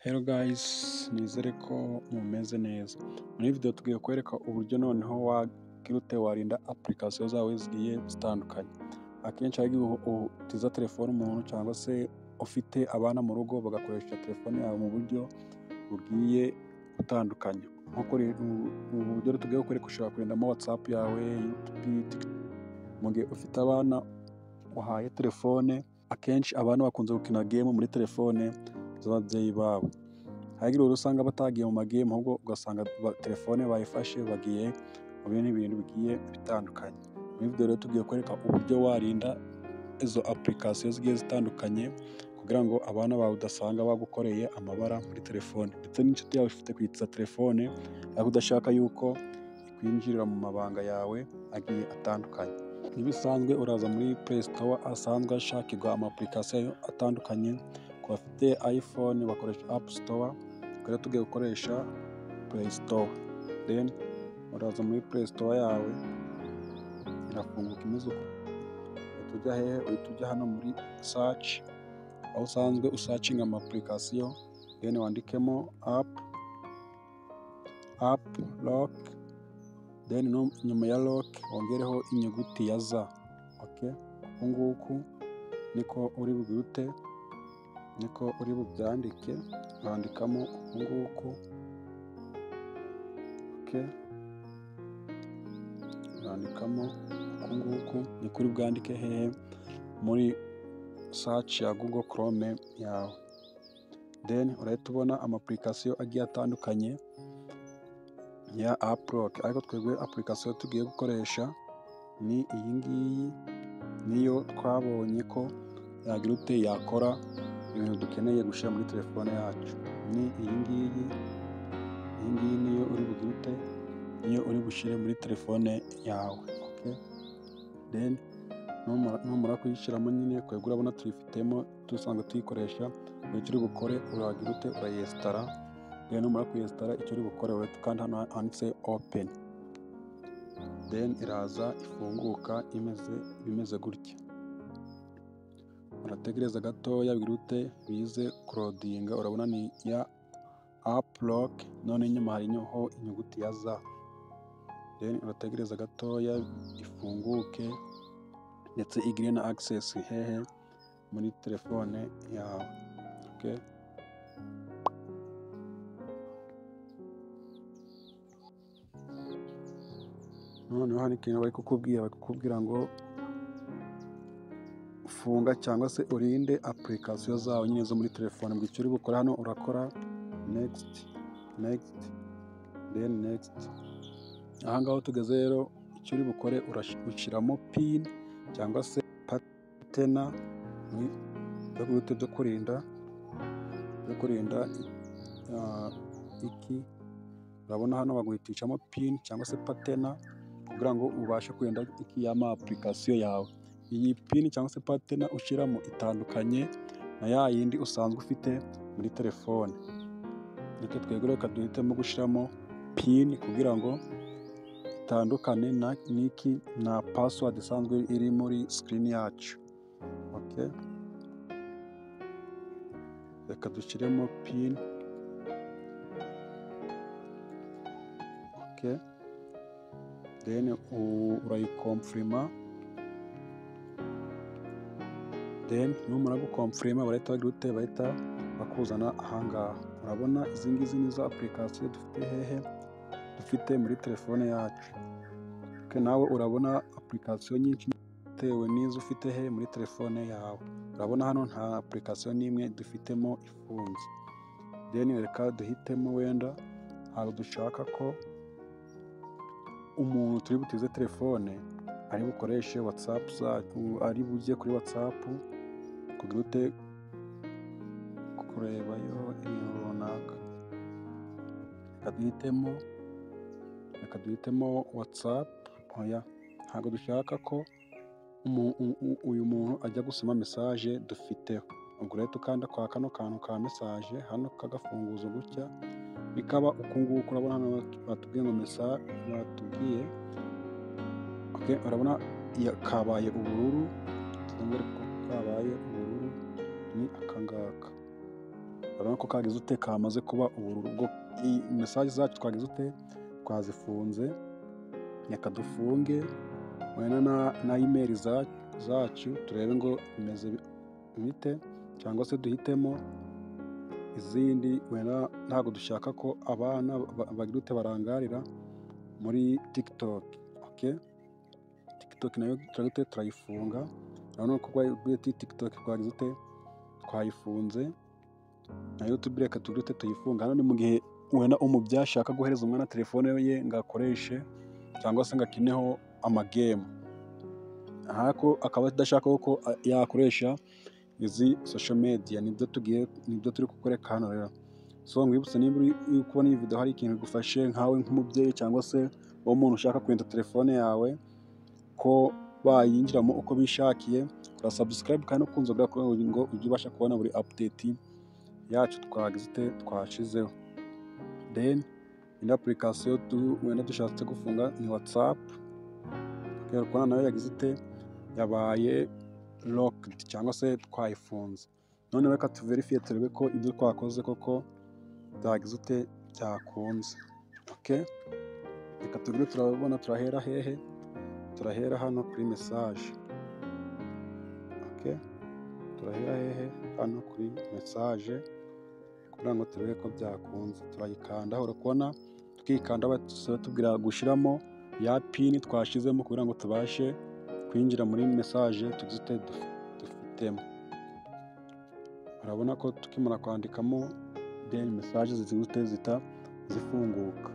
Hello guys, nizere ko mumeze neza. Muri video tugiye kwereka uburyo noneho wagira ute warinda application zawe zigiye zitandukanye. Akenshi hari igihe utiza telefone umuntu cyangwa se ufite abana mu rugo bagakoresha telefone yawe mu buryo bugiye butandukanye. Nkuko ubu buryo tugiye kwereka ushobora kurindamo WhatsApp yawe, YouTube, mu gihe ufite abana wahaye telefone. Akenshi abana bakunze gukina game muri telefone z'ababyeyi babo. Hari rero usanga batagiye mu magame ahubwo ugasanga telefone bayifashe bagiye mu bindi bintu bigiye bitandukanye. Muri video rero tugiye kwereka uburyo warinda izo application zigiye zitandukanye kugira ngo abana bawe udasanga bagukoreye amabara muri telefone, ndetse n'inshuti yawe ifite kwitsa telefone ariko udashaka yuko ikwinjirira mu mabanga yawe agiye atandukanye. Nk'ibisanzwe uraza muri Play Store asanzwe hashakirwa ama application atandukanye. Ku bafite iPhone bakoresha App Store, rero tugiye gukoresha Play Store. Then uraza muri Play Store yawe irafunguka imeze uko. Tujya hehe? Tujya hano muri search, aho usanzwe usearching ama application, then wandikemo app lock, then nyuma ya lock wongereho inyuguti ya za. Okay, nguku niko uri bugute, niko uri bubyandike, wandikamo nguku. Okay, wandikamo nguku niko uri bwandike hehe? Muri search ya Google Chrome yawe. Then urahita ubona ama application agiye atandukanye ya app lock, ariko twebwe application tugiye gukoresha ni iyi ngiyi, niyo twabonye ko yagira ute yakora ibintu dukeneye gushyira muri telefone yacu. Ni iyi ngiyi niyo uri bugire ute, niyo uri bushyire muri telefone yawe. Okay, then numara kuyishyiramo nyine kwegura urabona tuyifitemo dusanzwe tuyikoresha. Icyo uri bukore uragira ute, urayestara. Then numara kuyestara icyo uri bukore urahita ukanda hano handitse open, then iraza ifunguka imeze gutya. Urategereza gatoya bigira ute bize kurodinga. Urabona ni ya app lock, none inyuma hariho inyuguti ya za. Then urategereza gatoya ifunguke ndetse igire na access hehe muri telefone yawe. Okay, noneho hari ikintu bari kukubwira ngo funga cyangwa se urinde application zawe nyine zo muri telefone. Ngo icyo uri bukora hano urakora next, then next. Aha ngaho tugeze rero, icyo uri bukore urashyiramo pin cyangwa se patena byo kurinda iki. Urabona hano baguhitishamo pin cyangwa se patena kugira ngo ubashe kurinda iki y'ama application yawe. Iyi pin cyangwa se patena ushyiramo itandukanye na ya yindi usanzwe ufite muri telefone. Niko twegure reka duhitemo gushyiramo pin kugira ngo itandukane n'iki na password isanzwe iri muri screen yacu. Okay, reka dushyiremo pin. Okay, then urayikonfirima. Then numara gukonfirima barahita bagira ute, bahita bakuzana ahangaha. Urabona izi ngizi nizo application dufite hehe, dufite muri telefone yacu. Okay, nawe urabona application nyinshi bitewe n'izo ufite he muri telefone yawe. Urabona hano nta application n'imwe dufitemo ifunze. Then reka duhitemo wenda ntabwo dushaka ko umuntu turi butize telefone ari bukoreshe WhatsApp zacu, ari bujye kuri WhatsApp kugira ute kurebayo ibintu runaka. Reka duhitemo WhatsApp. Oya, ntabwo dushaka ko uyu muntu ajya gusoma message dufiteho. Ubwo rero tukanda kwa kano kantu ka message hano kagafunguzo gutya, bikaba uku nguku. Urabona hano batubwiye ngo message batubwiye. Okay, urabona kabaye ubururu, kabaye ubururu ni akangaka. urabona ko kagize ute kamaze kuba ubururu. Ubwo message zacu twagize ute twazifunze, reka dufunge wenda na email zacu turebe ngo imeze bite, cyangwa se duhitemo izindi wenda ntabwo dushaka ko abana bagira ute barangarira muri TikTok. Okay, TikTok nayo turagute turayifunga. Urabona ko kuri TikTok twagize ute twayifunze, na YouTube reka tugute tuyifunga. Hano ni mu gihe wenda umubyeyi ashaka guhereza umwana telefone ye ngo akoreshe cyangwa se ngo akineho amagame, ahako akaba adashaka ko yakoresha izi social media. Nibyo turi kukwereka hano rero. So ngwibutse niba uri kubona iyi video hari ikintu gufashe nkawe nk'umubyeyi cyangwa se umuntu ushaka kwenda telefone yawe ko bayinjiramo uko bishakiye, kora subscribe kandi ukunze ngo ujye ubasha kubona buri update yacu twagize twashizeho. Then indi application wenda dushatse gufunga ni WhatsApp. Okay, urabona nayo yagize yabaye locked cyangwa se twayifunze. None reka tuverifie turebe ko ibyo twakoze koko byagize byakunze. Okay, reka tugire turabona turahera hehe, turahera hano kuri message. Okay, turahera hehe hano kuri message kugira ngo turebe ko byakunze. Turayikanda, urabona tukikanda batubwira gushiramo ya pin twashizemo kugira ngo tubashe kwinjira muri message tugize dufitemo. Urabona ko tukimara kwandikamo then message zihita zifunguka.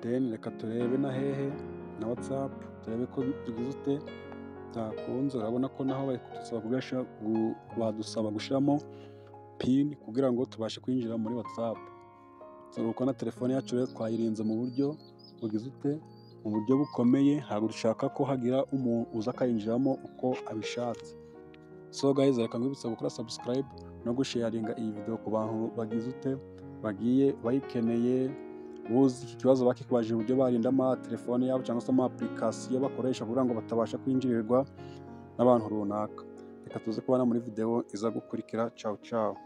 Then reka turebe na hehe na WhatsApp turebe ko tugize byakunze. Urabona ko naho badusaba gushiramo pin kugira ngo tubashe kwinjira muri WhatsApp. So urabona telefone yacu rero twayirinze mu buryo bugize mu buryo bukomeye, ntabwo dushaka ko hagira umuntu uza akayinjiramo uko abishatse. So guys, reka ngwibutsa gukora subscribe no gusharinga iyi video ku bantu bagize bagiye bayikeneye, buzi iki kibazo bakikubajije uburyo barinda telefone yabo cyangwa se application bakoresha kugira ngo batabasha kwinjirirwa n'abantu runaka. Reka tuze kubana muri video iza gukurikira. Ciao ciao.